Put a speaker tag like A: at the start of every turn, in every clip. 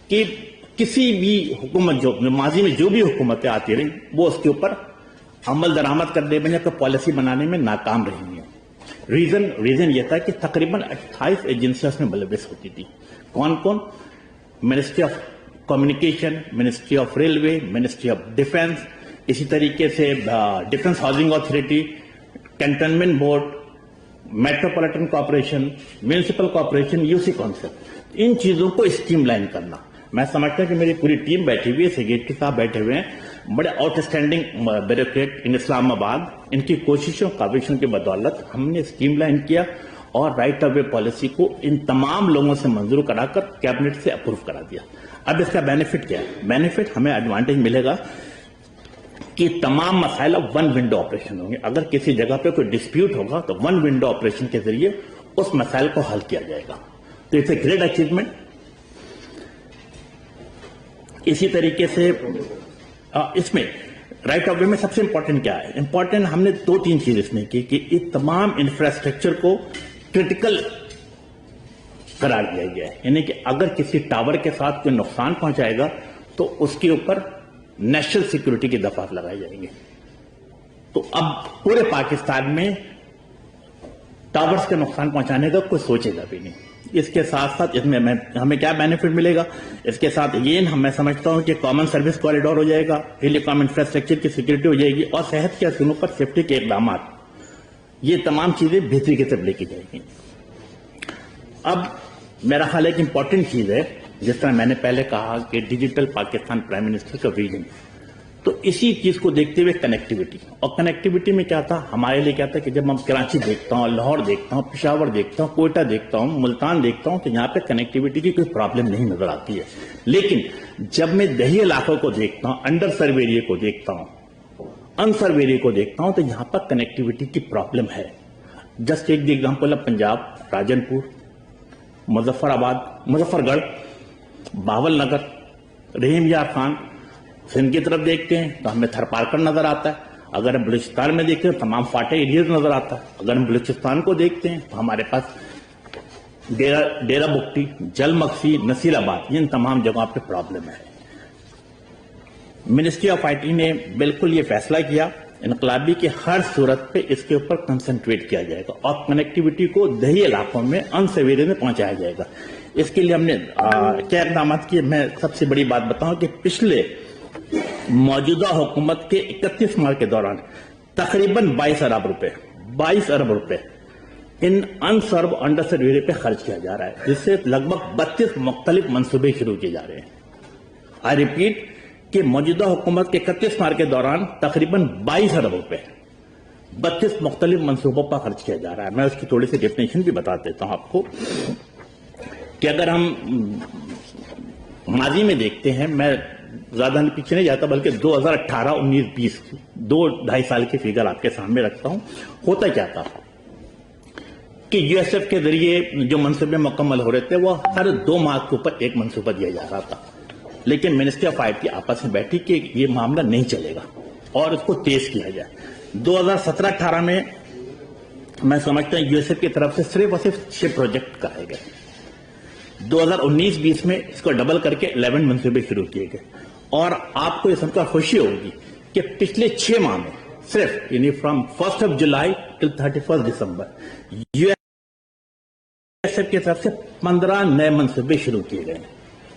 A: کہ کسی بھی حکومت جو ماضی میں جو بھی حکومتیں آتی رہی وہ اس کے اوپر عمل درآمد کرنے میں یا کوئی پالیسی بنانے میں ناکام رہی ہیں. ریزن یہ تھا کہ تقریباً 28 ایجنسیاں اس میں ملوث ہوتی تھی. کون؟ Ministry of communication, ministry of railway, ministry of defence, اسی طریقے سے defence housing authority, cantonment board, metropolitan corporation, municipal corporation, UC سی کونسل. ان چیزوں کو اسٹریم لائن کرنا. میں سمجھتا ہوں کہ میری پوری ٹیم بیٹھی ہوئی ہے، سیکریٹری صاحب بیٹھے ہوئے ہیں، بڑے آؤٹ اسٹینڈنگ بیوروکریٹ ان اسلام آباد. ان کی کوششوں کاوشوں کی بدولت ہم نے اسٹریم لائن کیا اور رائٹ آف وے پالیسی کو ان تمام لوگوں سے منظور کرا کر کیبنٹ سے اپروو کرا دیا. اب اس کا بینیفٹ کیا ہے؟ بینیفٹ ہمیں ایڈوانٹیج ملے گا کہ تمام مسائل ون ونڈو آپریشن ہوں گے. اگر کسی جگہ پہ کوئی ڈسپیوٹ ہوگا تو ون ونڈو آپریشن کے ذریعے اس مسائل کو حل کیا جائے گا. تو اٹس اے گریٹ اچیومنٹ. اسی طریقے سے اس میں رائٹ آف وے میں سب سے امپورٹنٹ کیا ہے؟ امپورٹنٹ ہم نے 2-3 چیز اس میں کی کہ اس تمام انفراسٹرکچر کو کرٹیکل قرار دیا گیا ہے. یعنی کہ اگر کسی ٹاور کے ساتھ کوئی نقصان پہنچائے گا تو اس کے اوپر نیشنل سیکورٹی کی دفعات لگائے جائیں گے. تو اب پورے پاکستان میں ٹاورز کے نقصان پہنچانے کا کوئی سوچے گا بھی نہیں. اس کے ساتھ ساتھ اس میں ہمیں کیا بینیفٹ ملے گا؟ اس کے ساتھ یہ میں سمجھتا ہوں کہ کامن سروس کوریڈور ہو جائے گا، ٹیلی کام انفراسٹرکچر کی سیکورٹی ہو جائے گی، اور صحت کے اصولوں پر سیفٹی کے اقدامات، یہ تمام چیزیں بہتری کی طرف لے کے جائیں گی. اب میرا خیال ہے کہ امپورٹنٹ چیز ہے، جس طرح میں نے پہلے کہا کہ ڈیجیٹل پاکستان پرائم منسٹر کا ویژن، تو اسی چیز کو دیکھتے ہوئے کنیکٹیوٹی. اور کنیکٹیوٹی میں کیا تھا ہمارے لیے؟ کیا تھا کہ جب میں کراچی دیکھتا ہوں، لاہور دیکھتا ہوں، پشاور دیکھتا ہوں، کوئٹہ دیکھتا ہوں، ملتان دیکھتا ہوں، تو یہاں پہ کنیکٹیوٹی کی کوئی پرابلم نہیں نظر آتی ہے. لیکن جب میں دیہی علاقوں کو دیکھتا ہوں، انڈر سرو ایریا کو دیکھتا ہوں، ان سرو ایریا کو دیکھتا ہوں، تو یہاں پر کنیکٹیوٹی کی پرابلم ہے. جسٹ ایک دی ایگزامپل ہے پنجاب، راجن پور، مظفر گڑھ، باول نگر، رحیم یار خان. سندھ کی طرف دیکھتے ہیں تو ہمیں تھر پارکر نظر آتا ہے. اگر ہم بلوچستان میں دیکھتے ہیں تمام فاٹے ایریاز نظر آتا ہے. اگر ہم بلوچستان کو دیکھتے ہیں تو ہمارے پاس ڈیرہ بگٹی، جل مکسی، نصیر آباد، ان تمام جگہوں پہ پرابلم ہے. منسٹری آف آئی ٹی نے بالکل یہ فیصلہ کیا انقلابی کے ہر صورت پہ اس کے اوپر کنسنٹریٹ کیا جائے گا اور کنیکٹیوٹی کو دیہی علاقوں میں ان سویرے میں پہنچایا جائے گا. اس کے لیے ہم نے کیا اقدامات کیے؟ میں سب سے بڑی بات بتاؤں کہ پچھلے موجودہ حکومت کے 31 ماہ کے دوران تقریباً 22 ارب روپے ان ان سرو انڈر سرو ایریا پہ خرچ کیا جا رہا ہے، جس سے لگ بھگ 32 مختلف منصوبے شروع کیے جا رہے ہیں. آئی ریپیٹ کہ موجودہ حکومت کے 31 ماہ کے دوران تقریباً 22 ارب روپے 32 مختلف منصوبوں پر خرچ کیا جا رہا ہے. میں اس کی تھوڑی سی ڈیفینیشن بھی بتا دیتا ہوں آپ کو کہ اگر ہم ماضی میں دیکھتے ہیں، میں زیادہ پیچھے نہیں جاتا بلکہ 2018-19-20 2-2.5 سال کی فگر آپ کے سامنے رکھتا ہوں. ہوتا کیا تھا کہ یو ایس ایف کے ذریعے جو منصوبے مکمل ہو رہے تھے وہ ہر 2 ماہ کے اوپر ایک منصوبہ دیا جا رہا تھا. لیکن منسٹری آف آئی ٹی آپس میں بیٹھی کہ یہ معاملہ نہیں چلے گا اور اس کو تیز کیا جائے. 2017-18 میں میں سمجھتا ہوں یو ایس ایف کی طرف سے صرف اور صرف 6 پروجیکٹ کرائے گئے. 2019-20 میں اس کو ڈبل کر کے 11 منصوبے شروع کیے گئے. اور آپ کو یہ سن کر خوشی ہوگی کہ پچھلے 6 ماہ میں صرف یعنی from 1 July till 31 December U S F کی طرف سے 15 نئے منصوبے شروع کیے گئے.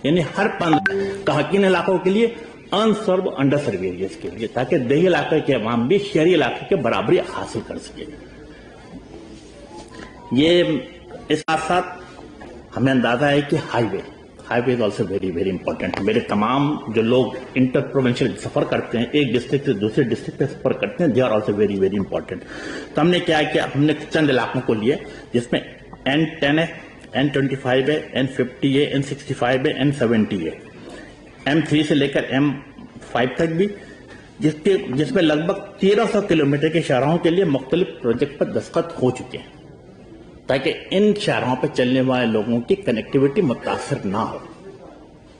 A: یعنی ہر 15 کہاکین علاقوں کے لیے ان سرو انڈر سرو ایریاز کے لیے، تاکہ دیہی علاقے کے عوام بھی شہری علاقے کے برابری حاصل کر سکے. یہ اس ساتھ ساتھ ہمیں اندازہ ہے کہ high way is also very very important. میرے تمام جو لوگ انٹر پروونشل سفر کرتے ہیں، ایک ڈسٹرکٹ سے دوسرے ڈسٹرکٹ پہ سفر کرتے ہیں، they are also very very important. تو ہم نے کیا کیا؟ ہم نے چند علاقوں کو لیے جس میں N10 ہے، N25 ہے، N50 ہے، N65 ہے، N70 ہے، M3 سے لے کر M5 تک بھی، جس میں لگ بھگ 1300 کلومیٹر کے شاہراہوں کے لیے مختلف پروجیکٹ پر دستخط ہو چکے ہیں، تاکہ ان شہروں پہ چلنے والے لوگوں کی کنیکٹیوٹی متاثر نہ ہو،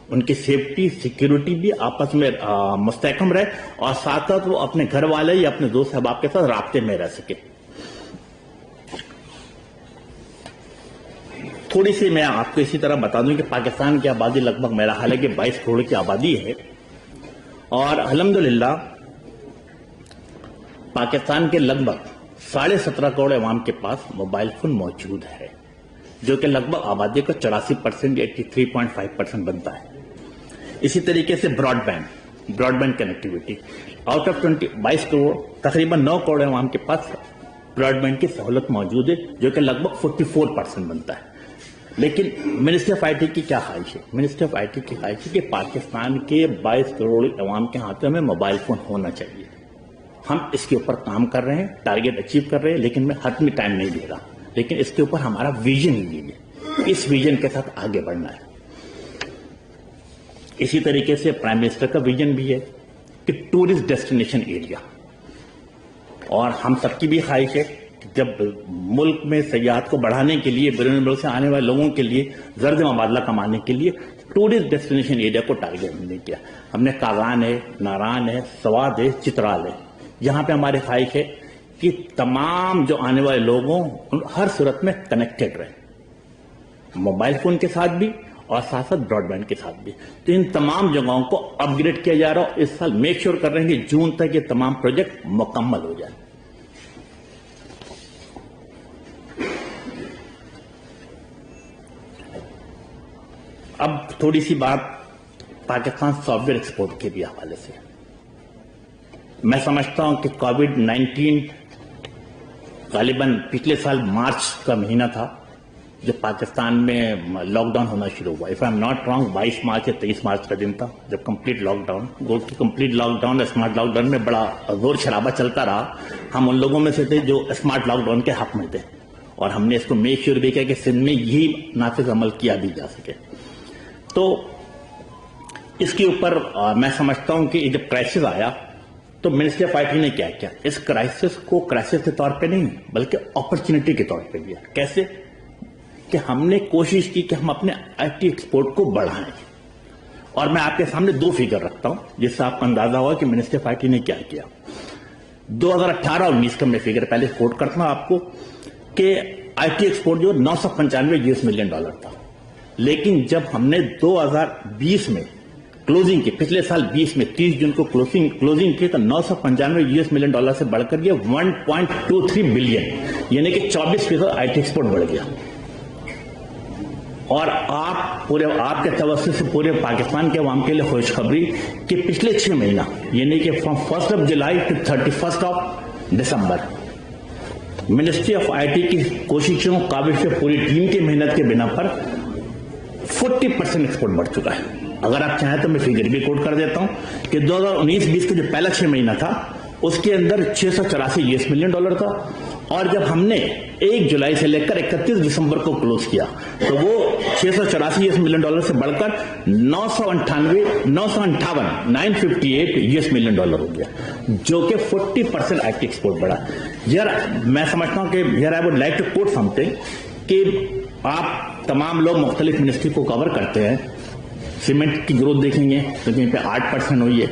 A: ان کی سیفٹی سیکیورٹی بھی آپس میں مستحکم رہے، اور ساتھ ساتھ وہ اپنے گھر والے یا اپنے دوست احباب کے ساتھ رابطے میں رہ سکے. تھوڑی سی میں آپ کو اسی طرح بتا دوں کہ پاکستان کی آبادی لگ بھگ میرا خیال ہے کہ 22 کروڑ کی آبادی ہے، اور الحمدللہ پاکستان کے لگ بھگ 17.5 کروڑ عوام کے پاس موبائل فون موجود ہے، جو کہ لگ بھگ آبادی کا 84% یا 83.5% بنتا ہے۔ اسی طریقے سے broadband connectivity, out of 22 crore تقریباً 9 کروڑ عوام کے پاس براڈ بینڈ کی سہولت موجود ہے، جو کہ لگ بھگ 44% بنتا ہے۔ لیکن منسٹری آف آئی ٹی کی کیا خواہش ہے؟ منسٹری آف آئی ٹی کی خواہش ہے کہ پاکستان کے 22 کروڑ عوام کے ہاتھوں میں موبائل فون ہونا چاہیے۔ ہم اس کے اوپر کام کر رہے ہیں، ٹارگیٹ اچیو کر رہے ہیں، لیکن میں حتمی ٹائم نہیں دے رہا، لیکن اس کے اوپر ہمارا ویژن ہی ہے، اس ویژن کے ساتھ آگے بڑھنا ہے۔ اسی طریقے سے پرائم منسٹر کا ویژن بھی ہے کہ ٹورسٹ ڈیسٹینیشن ایریا، اور ہم سب کی بھی خواہش ہے کہ جب ملک میں سیاحت کو بڑھانے کے لیے، بیرون ملک سے آنے والے لوگوں کے لیے زرد مبادلہ کمانے کے لیے ٹورسٹ ڈیسٹینیشن ایریا کو ٹارگیٹ ہم نے کیا۔ ہم نے کاغان ہے، ناران ہے، سوات ہے، چترال ہے، یہاں پہ ہماری خواہش ہے کہ تمام جو آنے والے لوگوں ہر صورت میں کنیکٹڈ رہے، موبائل فون کے ساتھ بھی اور ساتھ ساتھ براڈ بینڈ کے ساتھ بھی۔ تو ان تمام جگہوں کو اپ گریڈ کیا جا رہا ہے، اس سال میک شور کر رہے ہیں کہ جون تک یہ تمام پروجیکٹ مکمل ہو جائے۔ اب تھوڑی سی بات پاکستان سافٹ ویئر ایکسپورٹ کے بھی حوالے سے۔ میں سمجھتا ہوں کہ کووڈ-19 غالباً پچھلے سال مارچ کا مہینہ تھا جب پاکستان میں لاک ڈاؤن ہونا شروع ہوا۔ If I am not wrong 22 March یا 23 مارچ کا دن تھا جب complete lockdown, complete lockdown smart lockdown میں بڑا زور شرابہ چلتا رہا۔ ہم ان لوگوں میں سے تھے جو اسمارٹ لاک ڈاؤن کے حق میں تھے، اور ہم نے اس کو میک شیور بھی کیا کہ سندھ میں یہی نافذ عمل کیا بھی جا سکے۔ تو اس کے اوپر میں سمجھتا ہوں کہ جب کرائسس آیا تو منسٹری آف آئی ٹی نے کیا کیا، اس کرائسس کو کرائسس کے طور پہ نہیں بلکہ اپرچونٹی کے طور پہ لیا۔ کیسے؟ کہ ہم نے کوشش کی کہ ہم اپنے آئی ٹی ایکسپورٹ کو بڑھائیں، اور میں آپ کے سامنے 2 فگر رکھتا ہوں جس سے آپ کو اندازہ ہوا کہ منسٹری آف آئی ٹی نے کیا کیا۔ 2018-19 کا میں فگر پہلے کوٹ کرتا ہوں آپ کو کہ آئی ٹی ایکسپورٹ جو $995 ملین تھا، لیکن جب ہم نے 2020 میں کلوزنگ کی، پچھلے سال 20 میں 30 جون کو کلوزنگ کی، تو $995 ملین سے بڑھ کر یہ 1.23 بلین، یعنی کہ 24% آئی ٹی ایکسپورٹ بڑھ گیا۔ اور آپ کے توسط سے پورے پاکستان کے عوام کے لیے خوشخبری کہ پچھلے 6 مہینہ یعنی کہ from 1 July two 31 December ministry of I T کی کوششوں، کاوشوں، پوری ٹیم کی محنت کے بنا پر 40% ایکسپورٹ بڑھ چکا ہے۔ اگر آپ چاہیں تو میں فگر بھی کوٹ کر دیتا ہوں کہ 2019-20 کا جو پہلا 6 مہینہ تھا اس کے اندر $684 ملین تھا، اور جب ہم نے 1 جولائی سے لے کر 31 دسمبر کو کلوز کیا تو وہ $684 ملین سے بڑھ کر $958 ملین ہو گیا، جو کہ 40% آئی ٹی ایکسپورٹ بڑھا۔ میں سمجھتا ہوں کہ I would like to quote something کہ آپ تمام لوگ مختلف منسٹری کو کور کرتے ہیں۔ سیمنٹ کی گروتھ دیکھیں گے تو کہیں پہ 8% ہوئی ہے،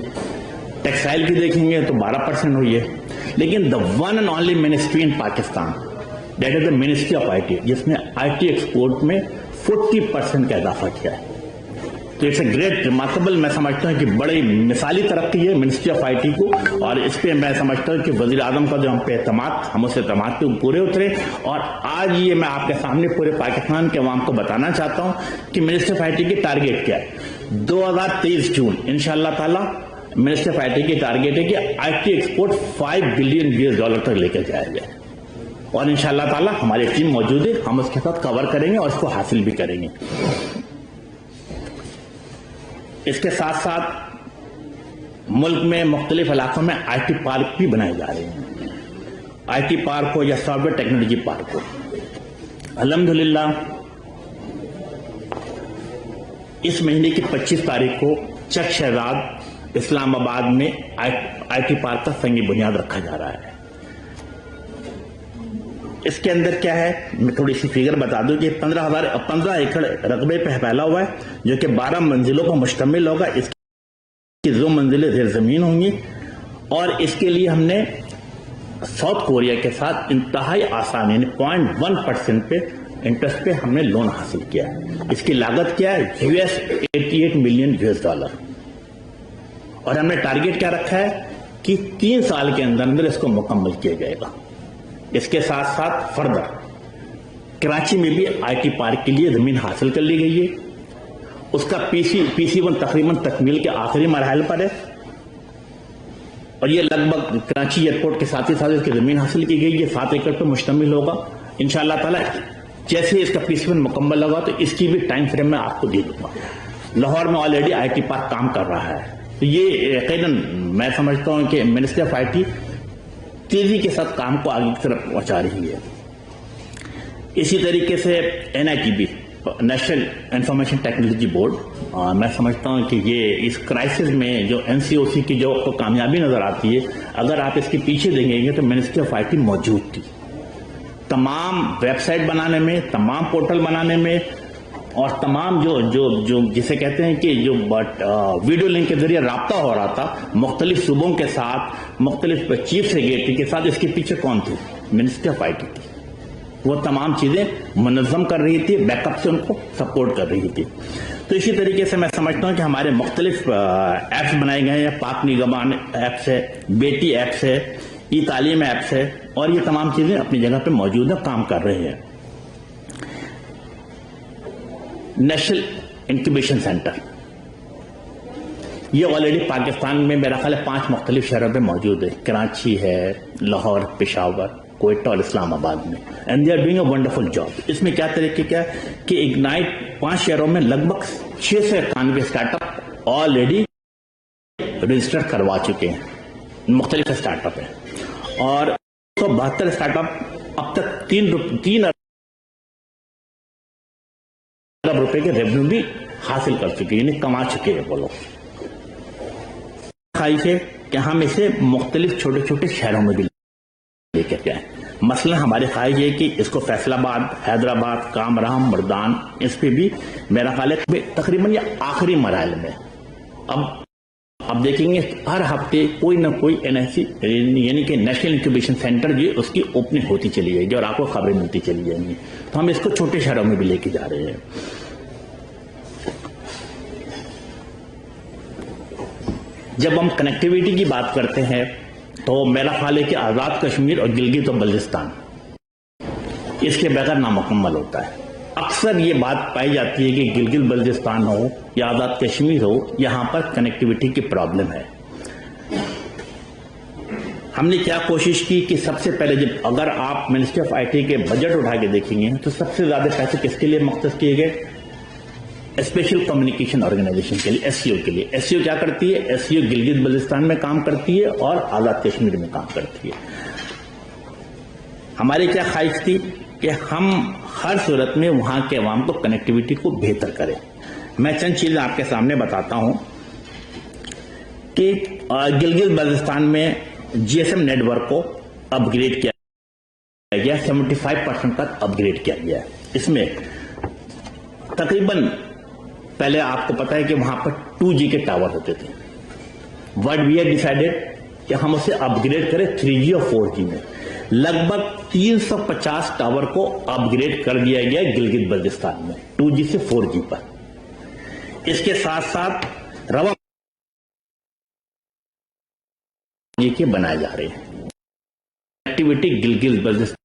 A: ٹیکسٹائل کی دیکھیں گے تو 12% ہوئی ہے، لیکن the one and only ministry in Pakistan that is the ministry of I T, جس نے آئی ٹی ایکسپورٹ میں 40% کا اضافہ کیا ہے۔ تو اٹس اے گریٹ ریمارکیبل، میں سمجھتا ہوں کہ بڑی مثالی ترقی ہے منسٹری آف آئی ٹی کو، اور اس پہ میں سمجھتا ہوں کہ وزیر اعظم کا جو ہم پہ اعتماد، ہم اس اعتماد پہ پورے اترے، اور آج یہ میں آپ کے سامنے پورے پاکستان کے عوام کو بتانا چاہتا ہوں کہ منسٹری آف آئی ٹی کی ٹارگیٹ کیا ہے۔ 2023 جون انشاءاللہ تعالی منسٹری آف آئی ٹی کی ٹارگیٹ ہے کہ آئی ٹی ایکسپورٹ $5 بلین تک لے کر جایا جائے، اور انشاءاللہ تعالی ہماری ٹیم موجود ہے، ہم اس کے ساتھ کور کریں گے اور اس کو حاصل بھی کریں گے۔ اس کے ساتھ ساتھ ملک میں مختلف علاقوں میں آئی ٹی پارک بھی بنائے جا رہے ہیں، آئی ٹی پارک ہو یا سافٹ ویئر ٹیکنالوجی پارک ہو۔ الحمدللہ اس مہینے کی 25 تاریخ کو چک شہزاد اسلام آباد میں آئی ٹی پارک کا سنگی بنیاد رکھا جا رہا ہے۔ اس کے اندر کیا ہے، میں تھوڑی سی فگر بتا دوں کہ 15 ایکڑ رقبے پہ پھیلا ہوا ہے، جو کہ 12 منزلوں پر مشتمل ہوگا۔ اس کی 2 منزلیں زیر زمین ہوں گی، اور اس کے لیے ہم نے ساؤتھ کوریا کے ساتھ انتہائی آسان یعنی 0.1% پہ انٹرسٹ پہ ہم نے لون حاصل کیا ہے. اس کی لاگت کیا ہے؟ $88 ملین اور ہم نے ٹارگیٹ کیا رکھا ہے کہ 3 سال کے اندر اس کو مکمل کیا جائے گا. اس کے ساتھ ساتھ فردر کراچی میں بھی آئی ٹی پارک کے لیے زمین حاصل کر لی گئی ہے. اس کا پی سی 1 تقریباً تکمیل کے آخری مراحل پر ہے اور یہ لگ بھگ کراچی ایئرپورٹ کے ساتھ ہی ساتھ اس کی زمین حاصل کی گئی ہے. 7 ایکڑ پر مشتمل ہوگا. انشاءاللہ تعالی جیسے اس کا پی سی 1 مکمل ہوگا تو اس کی بھی ٹائم فریم میں آپ کو دے دوں گا. لاہور میں آلریڈی آئی ٹی پارک کام کر رہا ہے. تو یہ یقیناً میں سمجھتا ہوں کہ منسٹری آف آئی ٹی تیزی کے ساتھ کام کو آگے کی طرف پہنچا رہی ہے. اسی طریقے سے NITB national information technology board, میں سمجھتا ہوں کہ یہ اس کرائسس میں جو NCOC کی جو کامیابی نظر آتی ہے، اگر آپ اس کے پیچھے دیکھیں گے تو منسٹری آف آئی ٹی موجود تھی. تمام ویب سائٹ بنانے میں، تمام پورٹل بنانے میں اور تمام جو جسے کہتے ہیں کہ جو ویڈیو لنک کے ذریعے رابطہ ہو رہا تھا مختلف صوبوں کے ساتھ، مختلف چیف سیکریٹری کے ساتھ، اس کے پیچھے کون تھی؟ منسٹری آف آئی ٹی تھی. وہ تمام چیزیں منظم کر رہی تھی، بیک اپ سے ان کو سپورٹ کر رہی تھی. تو اسی طریقے سے میں سمجھتا ہوں کہ ہمارے مختلف ایپس بنائے گئے ہیں. پاک نگہبان ایپس ہے، بیٹی ایپس ہے، ای تعلیم ایپس ہے، اور یہ تمام چیزیں اپنی جگہ پہ موجود ہیں، کام کر رہے ہیں. نیشنل انکیوبیشن سینٹر یہ آلریڈی پاکستان میں میرا خیال ہے 5 مختلف شہروں پہ موجود ہے. کراچی ہے، لاہور، پشاور، کوئٹہ اور اسلام آباد میں. And they are doing a wonderful job. اس میں کیا طریقے کیا ہے کہ اگنائٹ 5 شہروں میں لگ بھگ 691 اسٹارٹ اپ آلریڈی رجسٹر کروا چکے ہیں. مختلف اسٹارٹ اپ ہیں اور 172 اسٹارٹ اپ اب تک 3 ارب روپے کے ریونیو بھی حاصل کر چکے ہیں، یعنی کما چکے ہیں وہ لوگ. خواہش ہے کہ ہم اسے مختلف چھوٹے چھوٹے شہروں میں بھی لے کر جائیں. مثلا ہماری خواہش ہے کہ اس کو فیصل آباد، حیدرآباد، کامران، مردان، اس پہ بھی میرا خیال ہے تقریباً یہ آخری مراحل میں. اب دیکھیں گے ہر ہفتے کوئی نہ کوئی NIC یعنی کہ نیشنل انکیوبیشن سینٹر جو اس کی اوپننگ ہوتی چلی جائے گی اور آپ کو خبریں ملتی چلی جائیں گی. تو ہم اس کو چھوٹے شہروں میں بھی لے کے جا رہے ہیں. جب ہم کنیکٹیویٹی کی بات کرتے ہیں تو میرا خیال ہے کہ آزاد کشمیر اور گلگت اور بلتستان اس کے بغیر نامکمل ہوتا ہے. اکثر یہ بات پائی جاتی ہے کہ گلگت بلتستان ہو یا آزاد کشمیر ہو، یہاں پر کنیکٹیویٹی کی پرابلم ہے. ہم نے کیا کوشش کی کہ سب سے پہلے اگر آپ منسٹری آف آئی ٹی کے بجٹ اٹھا کے دیکھیں گے تو سب سے زیادہ پیسے کس کے لیے مختص کیے گئے؟ اسپیشل کمیونیکیشن آرگنائزیشن کے لیے، SCO کے لیے. SCO کیا کرتی ہے؟ SCO گلگت بلتستان میں کام کرتی ہے اور آزاد کشمیر میں کام کرتی ہے. ہماری کیا خواہش تھی کہ ہم ہر صورت میں وہاں کے عوام کو کنیکٹیویٹی کو بہتر کریں. میں چند چیزیں آپ کے سامنے بتاتا ہوں کہ گلگت بلتستان میں GSM نیٹ ورک کو اپ گریڈ کیا گیا، 75% تک اپ گریڈ کیا گیا ہے. اس میں تقریباً پہلے آپ کو پتا ہے کہ وہاں پر 2G کے ٹاور ہوتے تھے. وٹ وی ہیڈ ڈیسائیڈڈ کہ ہم اسے اپ گریڈ کریں 3G اور 4G میں. لگ بھگ 350 ٹاور کو اپ گریڈ کر دیا گیا گلگت بلتستان میں 2G سے 4G پر. اس کے ساتھ ساتھ روا کے بنائے جا رہے ہیں. ایکٹیویٹی گلگت بلتستان.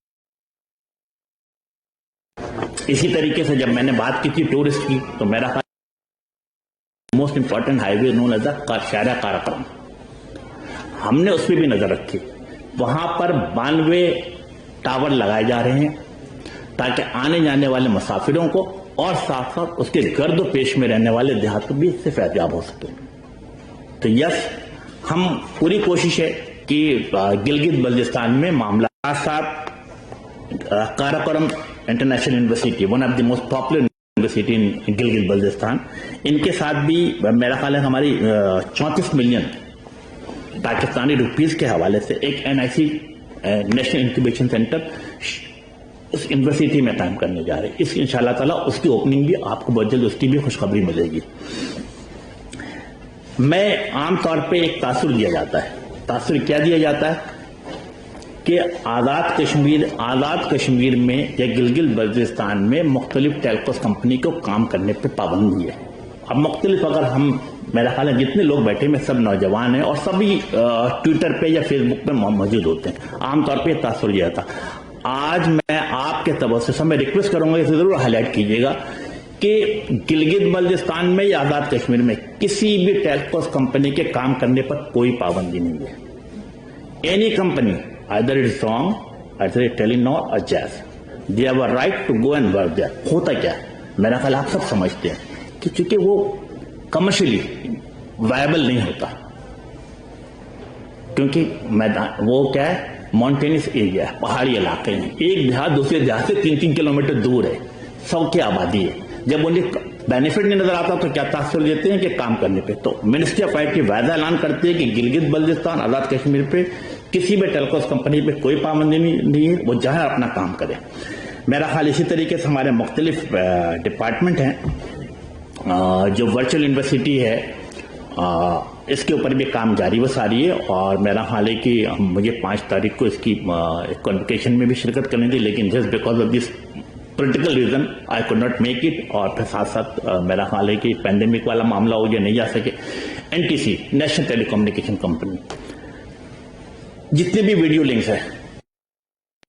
A: اسی طریقے سے جب میں نے بات کی تھی ٹورسٹ کی تو میرا خیال موسٹ امپورٹنٹ ہائی وے نون ایز شاہراہ کاراکرم، ہم نے اس پہ بھی نظر رکھی. وہاں پر 92 ٹاور لگائے جا رہے ہیں تاکہ آنے جانے والے مسافروں کو اور ساتھ ساتھ اس کے گرد و پیش میں رہنے والے دیہات کو بھی اس سے فیض یاب ہو سکے. تو یس، ہم پوری کوشش ہے کہ گلگت بلتستان میں معاملہ ساتھ Karakoram international university, one of the most popular university in Gilgit Baltistan, ان کے ساتھ بھی میرا خیال ہے ہماری 34 ملین پاکستانی روپیز کے حوالے سے ایک NIC نیشنل انکیوبیشن سینٹر اس یونیورسٹی میں قائم کرنے جا رہے ہیں. اس انشاءاللہ تعالیٰ اس کی اوپننگ بھی آپ کو بہت جلد اس کی بھی خوشخبری ملے گی. میں عام طور پہ ایک تاثر دیا جاتا ہے. تاثر کیا دیا جاتا ہے کہ آزاد کشمیر میں یا گلگت بلتستان میں مختلف ٹیلکوس کمپنی کو کام کرنے پہ پابندی ہے. اب مختلف اگر ہم میرا خیال ہے جتنے لوگ بیٹھے میں سب نوجوان ہیں اور سبھی ٹویٹر پہ یا فیس بک پہ موجود ہوتے ہیں. عام طور پہ یہ تاثر یہ تھا. آج میں آپ کے توسط سے میں ریکویسٹ کروں گا اسے ضرور ہائی لائٹ کیجیے گا کہ گلگت بلتستان میں یا آزاد کشمیر میں کسی بھی ٹیلکوس کمپنی کے کام کرنے پر کوئی پابندی نہیں ہے. Any company either it's wrong, either it's Telenor or Jazz. They have a right to go and work there. ہوتا کیا ہے میرا خیال آپ سب سمجھتے ہیں کہ چونکہ وہ کمرشلی وائبل نہیں ہوتا کیونکہ وہ کیا ہے ماؤنٹینس ایریا ہے, پہاڑی علاقے ہیں, ایک دیہات دوسرے دیہات سے 3 کلومیٹر دور ہے, 100 کی آبادی ہے. جب انہیں بینیفٹ نہیں نظر آتا تو کیا تاثر دیتے ہیں کہ کام کرنے پہ. تو منسٹری آف آئی ٹی واضح اعلان کرتی ہے کہ گلگت بلتستان آزاد کشمیر پہ کسی بھی ٹیلکوس کمپنی پہ کوئی پابندی نہیں ہے, وہ جہاں اپنا کام کرے. میرا خیال اسی طریقے سے ہمارے مختلف ڈپارٹمنٹ ہیں, جو ورچوئل یونیورسٹی ہے اس کے اوپر بھی کام جاری و ساری ہے, اور میرا خیال ہے کہ مجھے 5 تاریخ کو اس کی کنوکیشن میں بھی شرکت کرنی تھی, لیکن just because of this political reason I could not make it. اور پھر ساتھ ساتھ میرا خیال ہے کہ پینڈیمک والا معاملہ ہو جائے نہیں جا سکے. NTC نیشنل ٹیلی کمیونیکیشن کمپنی جتنے بھی ویڈیو لنکس ہیں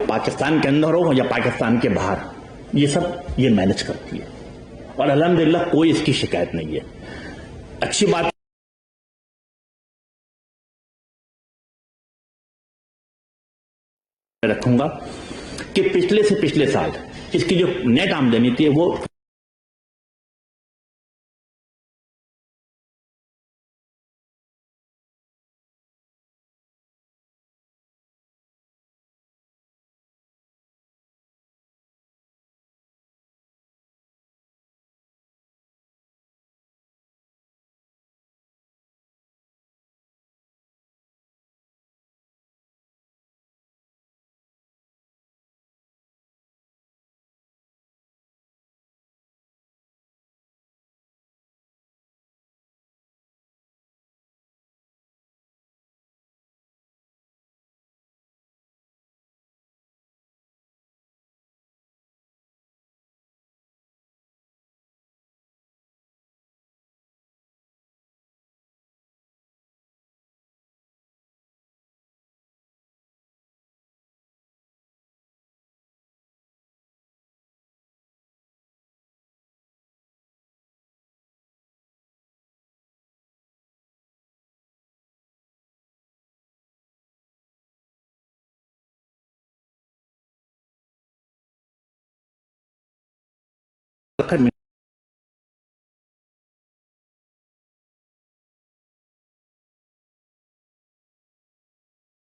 A: پاکستان کے اندر ہو یا پاکستان کے باہر, یہ سب یہ مینج کرتی ہے اور الحمدللہ کوئی اس کی شکایت نہیں ہے. اچھی بات رکھوں گا کہ پچھلے سے پچھلے سال اس کی جو نیٹ آمدنی تھی وہ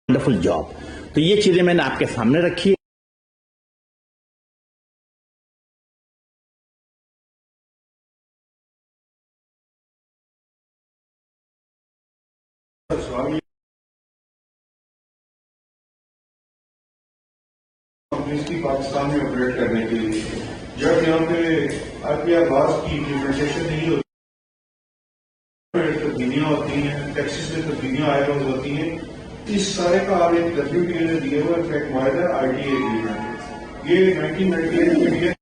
A: ونڈرفل جاب. تو یہ چیزیں میں نے آپ کے سامنے رکھی ہے.
B: پاکستان میں آپریٹ کرنے کے لیے جب یہاں پہ IPR کی امپلیمنٹیشن نہیں ہوتی, تبدیلیاں ہوتی ہیں, ٹیکسز میں تبدیلیاں عائد ہوتی ہیں, اس سارے کا آپ ایک WTO نے دیا ہوا ایفیکٹ معاہدہ RTA ایگریمنٹ. یہ 1998 میں